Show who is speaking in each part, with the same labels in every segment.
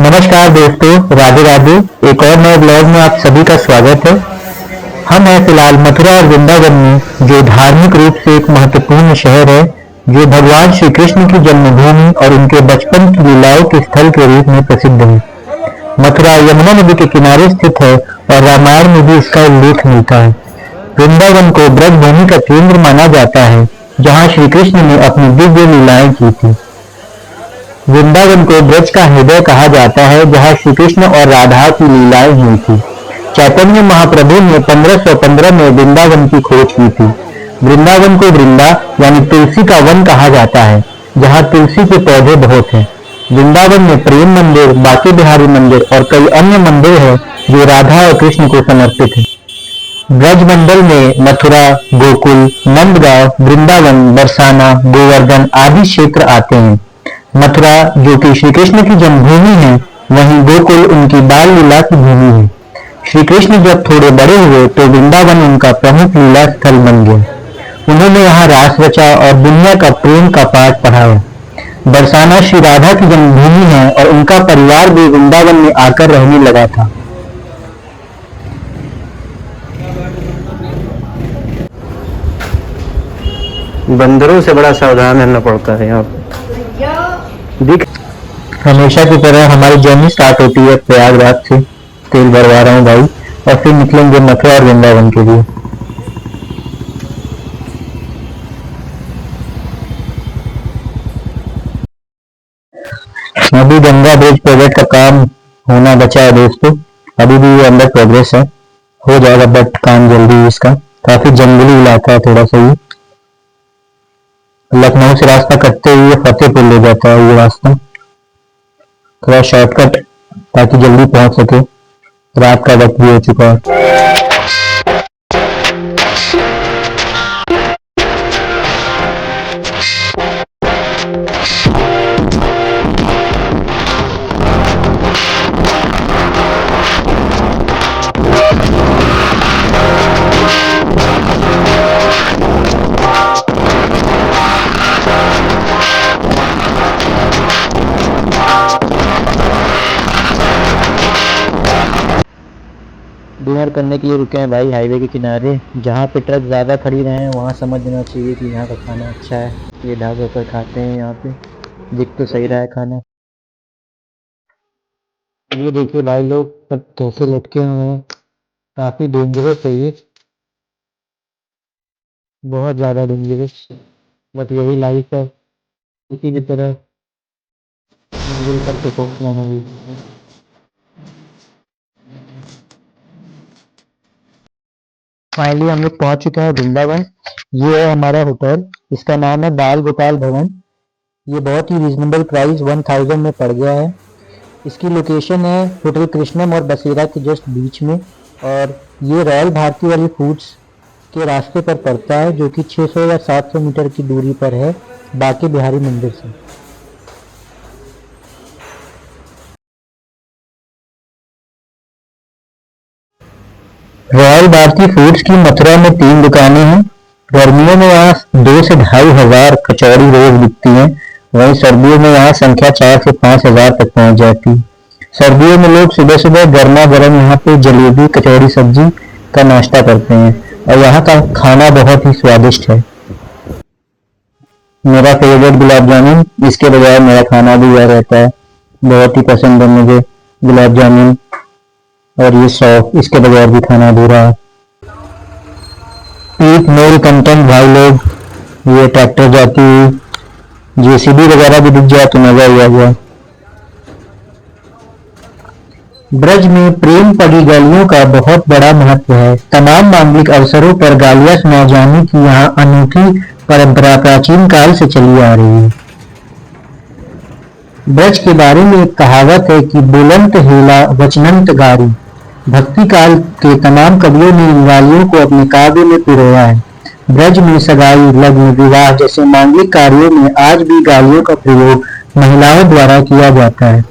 Speaker 1: नमस्कार दोस्तों, राधे राधे। एक और नए ब्लॉग में आप सभी का स्वागत है। हम हैं फिलहाल मथुरा और वृंदावन में, जो धार्मिक रूप से एक महत्वपूर्ण शहर है, जो भगवान श्री कृष्ण की जन्मभूमि और उनके बचपन की लीलाओं के स्थल के रूप में प्रसिद्ध है। मथुरा यमुना नदी के किनारे स्थित है और रामायण में भी इसका उल्लेख मिलता है। वृंदावन को ब्रजभूमि का केंद्र माना जाता है, जहाँ श्री कृष्ण ने अपनी दिव्य लीलाएं की थी। वृंदावन को ब्रज का हृदय कहा जाता है, जहाँ श्री कृष्ण और राधा की लीलाएं हुई थी। चैतन्य महाप्रभु ने 1515 में वृंदावन की खोज की थी। वृंदावन को वृंदा यानी तुलसी का वन कहा जाता है, जहाँ तुलसी के पौधे बहुत हैं। वृंदावन में प्रेम मंदिर, बांके बिहारी मंदिर और कई अन्य मंदिर हैं, जो राधा और कृष्ण को समर्पित हैं। ब्रज मंडल में मथुरा, गोकुल, नंदगांव, वृंदावन, बरसाना, गोवर्धन आदि क्षेत्र आते हैं। मथुरा जो कि श्री कृष्ण की जन्मभूमि है, वहीं गोकुल उनकी बाल लीला की भूमि है। श्री कृष्ण जब थोड़े बड़े हुए तो वृंदावन उनका प्रमुख लीला स्थल बन गया। उन्होंने यहाँ रास रचा और दुनिया का प्रेम का पाठ पढ़ाया। बरसाना श्री राधा की जन्मभूमि है और उनका परिवार भी वृंदावन में आकर रहने लगा था।
Speaker 2: बंदरों से बड़ा सावधान रहना पड़ता है यहाँ दिख।
Speaker 1: हमेशा की तरह हमारी जर्नी स्टार्ट होती है प्रयागराज से। तेल भरवा रहा हूँ भाई, और फिर निकलेंगे मथुरा और वृंदावन के लिए। अभी गंगा ब्रिज प्रोजेक्ट का काम होना बचा है दोस्तों। अभी भी ये अंडर प्रोग्रेस है, हो जाएगा बट काम जल्दी इसका। काफी जंगली इलाका है थोड़ा सा। ये लखनऊ से रास्ता कटते हुए फतेहपुर ले जाता है। ये रास्ता थोड़ा शॉर्टकट, ताकि जल्दी पहुंच सके। रात का वक्त भी हो चुका है। डिनर करने के लिए रुके हैं भाई हाईवे के किनारे। जहाँ पे ट्रक ज़्यादा खड़ी रहे हैं वहाँ समझ लेना चाहिए कि यहाँ का खाना अच्छा है। ये ढाबे पर खाते हैं। यहाँ पे दिख तो सही रहा है खाना। ये देखिए भाई, लोग सब कैसे लटके हुए हैं। काफ़ी डेंजरस है ये, बहुत ज़्यादा डेंजरस। बट यही लाइफ है, इसी की तरह मिलजुल करके पहुँचना है। फाइनली हम लोग पहुंच चुके हैं वृंदावन। ये है हमारा होटल, इसका नाम है बाल गोपाल भवन। ये बहुत ही रीजनेबल प्राइस 1000 में पड़ गया है। इसकी लोकेशन है होटल कृष्णम और बसेरा के जस्ट बीच में, और ये रॉयल भारती वाली फूड्स के रास्ते पर पड़ता है, जो कि 600 या 700 मीटर की दूरी पर है बांके बिहारी मंदिर से। रॉयल भारती फूड्स की मथुरा में 3 दुकानें हैं। गर्मियों में यहाँ 2 से 2500 कचौड़ी रोज बिकती हैं। वहीं सर्दियों में यहाँ संख्या 4 से 5000 तक पहुँच जाती है। सर्दियों में लोग सुबह सुबह गर्मा गर्म यहाँ पे जलेबी, कचौड़ी, सब्जी का नाश्ता करते हैं, और यहाँ का खाना बहुत ही स्वादिष्ट है। मेरा फेवरेट गुलाब जामुन, इसके बजाय मेरा खाना भी यह रहता है। बहुत ही पसंद है मुझे गुलाब जामुन, और ये सॉस, इसके बगैर भी खाना अधूरा है। ईट मोल कंटेंट भाई लोग, ये ट्रैक्टर जाती हुई, जेसीबी वगैरह भी दिख जाए तो मजा ही आ जाए। ब्रज में प्रेम पड़ी गालियों का बहुत बड़ा महत्व है। तमाम मांगलिक अवसरों पर गालियां सुनाए जाने की यहाँ अनूठी परंपरा प्राचीन काल से चली आ रही है। ब्रज के बारे में एक कहावत है कि बुलंत हेला वचनंत गारी। भक्ति काल के तमाम कवियों ने इन गालियों को अपने काव्य में पिरोया है। ब्रज में सगाई, लग्न, विवाह जैसे मांगलिक कार्यों में आज भी गालियों का प्रयोग महिलाओं द्वारा किया जाता है।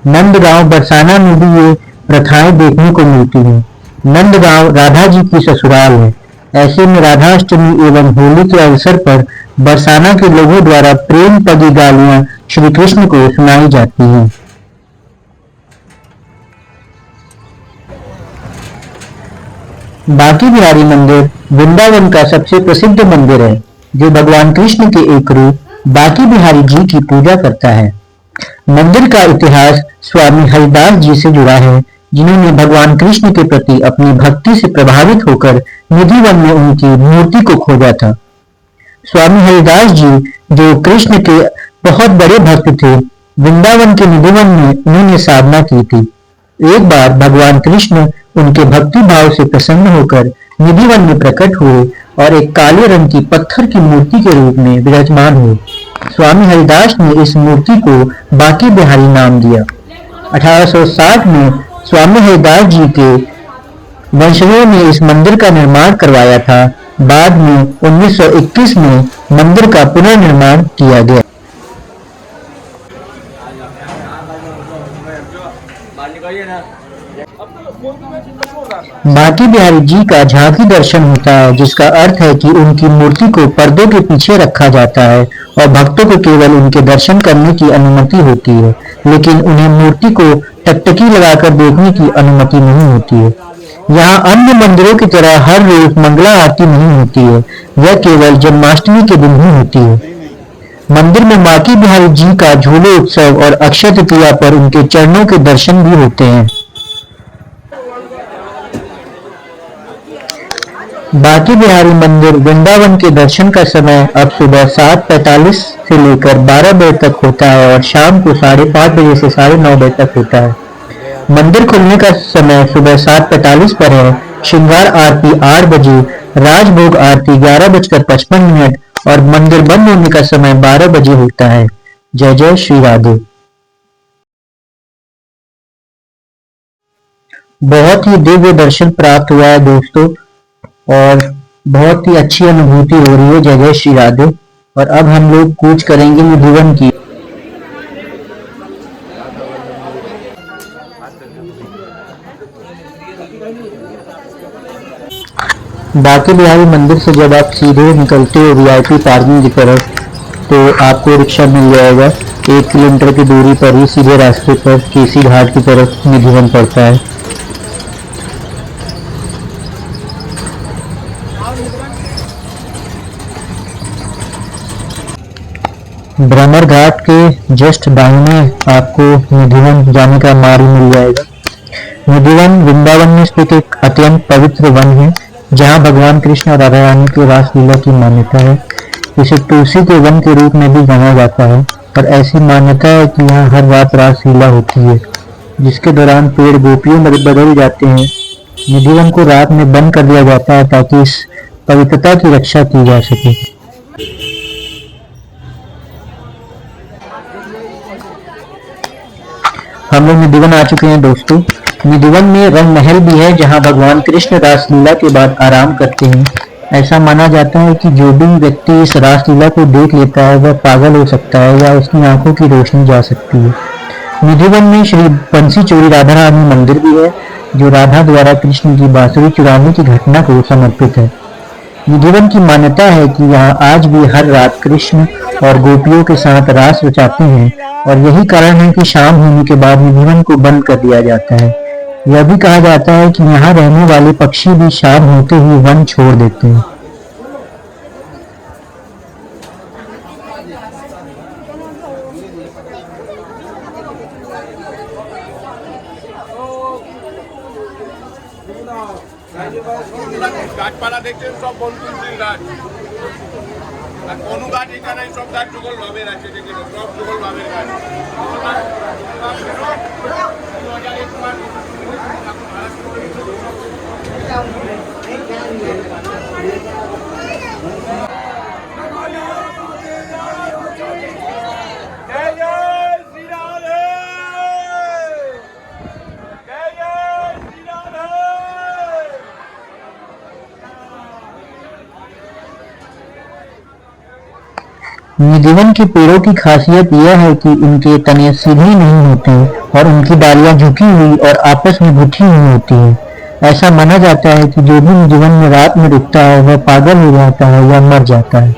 Speaker 1: नंदगांव, बरसाना में भी ये प्रथाएं देखने को मिलती हैं। नंदगांव राधा जी की ससुराल है। ऐसे में राधाष्टमी एवं होली के अवसर पर बरसाना के लोगों द्वारा प्रेम पदी गालियां श्री कृष्ण को सुनाई जाती हैं। बांके बिहारी मंदिर वृंदावन का सबसे प्रसिद्ध मंदिर है जो भगवान कृष्ण के एक रूप बांके बिहारी जी की पूजा करता है। मंदिर का इतिहास स्वामी हरिदास जी से जुड़ा है, जिन्होंने भगवान कृष्ण के प्रति अपनी भक्ति से प्रभावित होकर निधिवन में उनकी मूर्ति को खोजा था। स्वामी हरिदास जी, जो कृष्ण के बहुत बड़े भक्त थे, वृंदावन के निधिवन में उन्होंने साधना की थी। एक बार भगवान कृष्ण उनके भक्ति भाव से प्रसन्न होकर निधिवन में प्रकट हुए और एक काले रंग की पत्थर की मूर्ति के रूप में विराजमान हुए। स्वामी हरिदास ने इस मूर्ति को बांके बिहारी नाम दिया। 1860 में स्वामी हरिदास जी के वंशजों ने इस मंदिर का निर्माण करवाया था। बाद में 1921 में मंदिर का पुनर्निर्माण किया गया। बांके बिहारी जी का झांकी दर्शन होता है, जिसका अर्थ है कि उनकी मूर्ति को पर्दों के पीछे रखा जाता है और भक्तों को केवल उनके दर्शन करने की अनुमति होती है, लेकिन उन्हें मूर्ति को टकटकी लगाकर देखने की अनुमति नहीं होती है। यहाँ अन्य मंदिरों की तरह हर रोज मंगला आरती नहीं होती है, यह केवल जन्माष्टमी के दिन ही होती है। मंदिर में बांके बिहारी जी का झूले उत्सव और अक्षय तृतीया पर उनके चरणों के दर्शन भी होते हैं। बांके बिहारी मंदिर वृंदावन के दर्शन का समय अब सुबह 7:45 से लेकर 12 बजे तक होता है और शाम को 5:30 बजे से 9:30 बजे तक होता है। मंदिर खुलने का समय सुबह 7:45 पर है। श्रृंगार आरती 8 बजे, राजभोग आरती 11:55 और मंदिर बंद होने का समय 12 बजे होता है। जय जय श्री राधे। बहुत ही दिव्य दर्शन प्राप्त हुआ है दोस्तों, और बहुत ही अच्छी अनुभूति हो रही है। जय जय श्री राधे। और अब हम लोग कूच करेंगे निधिवन की। बांके बिहारी मंदिर से जब आप सीधे निकलते हो वीआईपी पार्किंग की तरफ, तो आपको रिक्शा मिल जाएगा। 1 किलोमीटर की दूरी पर ही सीधे रास्ते पर केसी घाट की तरफ निधिवन पड़ता है। भ्रमर घाट के जस्ट दाहिने आपको निधिवन जाने का मार्ग मिल जाएगा। निधिवन वृंदावन में स्थित एक अत्यंत पवित्र वन है, जहाँ भगवान कृष्ण और राधा रानी की रासलीला की मान्यता है। इसे तुलसी के वन के रूप में भी जाना जाता है और ऐसी मान्यता है कि यहाँ हर रात रासलीला होती है, जिसके दौरान पेड़ गोपियों में बदल जाते हैं। निधिवन को रात में बंद कर दिया जाता है ताकि इस पवित्रता की रक्षा की जा सके। हम लोग निधिवन आ चुके हैं दोस्तों। निधिवन में रंग महल भी है, जहां भगवान कृष्ण रासलीला के बाद आराम करते हैं। ऐसा माना जाता है कि जो भी व्यक्ति इस रासलीला को देख लेता है वह पागल हो सकता है या उसकी आंखों की रोशनी जा सकती है। निधिवन में श्री बंसी चोरी राधा रानी मंदिर भी है, जो राधा द्वारा कृष्ण की बांसुरी चुराने की घटना को समर्पित है। निधिवन की मान्यता है कि यहाँ आज भी हर रात कृष्ण और गोपियों के साथ रास रचाते हैं, और यही कारण है कि शाम होने के बाद निधिवन को बंद कर दिया जाता है। यह भी कहा जाता है कि यहाँ रहने वाले पक्षी भी शाम होते ही वन छोड़ देते हैं।
Speaker 3: গাছপালা দেখছেন সব বনতুলসীর গাছ, আর কোনো গাছ এটা নাই, সব গাছ যুগল ভাবের আছে, দেখেন সব যুগল ভাবের গাছ।
Speaker 1: निधिवन के पेड़ों की खासियत यह है कि इनके तने सीधे नहीं होते और उनकी डालियां झुकी हुई और आपस में गुथी हुई होती हैं। ऐसा माना जाता है कि जो भी निधिवन में रात में रुकता है वह पागल हो जाता है या मर जाता है।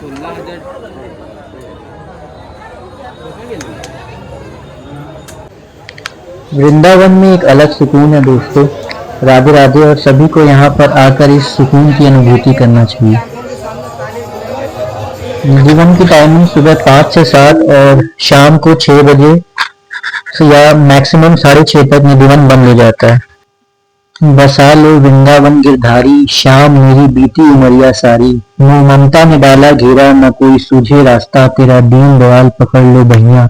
Speaker 2: $16,000
Speaker 1: वृंदावन में एक अलग सुकून है दोस्तों। राधे राधे। और सभी को यहाँ पर आकर इस सुकून की अनुभूति करना चाहिए। निधिवन की टाइमिंग सुबह 5 से 7 और शाम को 6 बजे या मैक्सिमम 6:30 तक निधिवन बंद हो जाता है। बसा लो वृंदावन गिरधारी, शाम मेरी बीती उमरिया सारी। मुँह ममता ने डाला घेरा, न कोई सूझे रास्ता तेरा, दीन दयाल पकड़ लो भैया,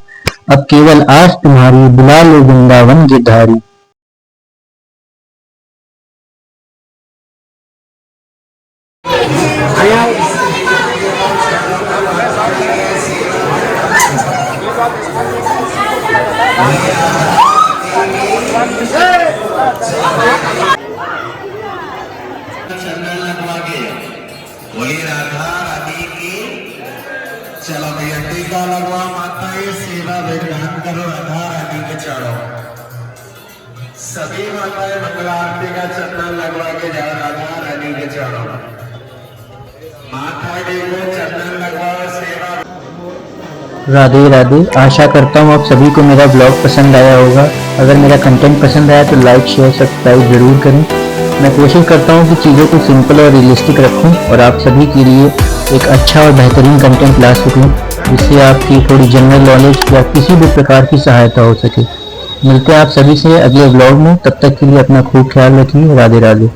Speaker 1: अब केवल आस तुम्हारी, बुला लो वृंदावन गिरधारी।
Speaker 4: बोली राधा रानी की। चलो भैया टीका लगवा, माता ये सेवा विधान करो, राधा रानी के चढ़ो। सभी माताएं मंगला आरती का चंदन लगवा के जाओ, राधा रानी के चढ़ो। माथा टेको, चंदन लगवाओ, सेवा।
Speaker 1: राधे राधे। आशा करता हूँ आप सभी को मेरा ब्लॉग पसंद आया होगा। अगर मेरा कंटेंट पसंद आया तो लाइक शेयर सब्सक्राइब जरूर करें। मैं कोशिश करता हूँ कि चीज़ों को सिंपल और रियलिस्टिक रखूँ और आप सभी के लिए एक अच्छा और बेहतरीन कंटेंट ला सकूँ, जिससे आपकी थोड़ी जनरल नॉलेज या किसी भी प्रकार की सहायता हो सके। मिलते हैं आप सभी से अगले ब्लॉग में। तब तक के लिए अपना खूब ख्याल रखिए। राधे राधे।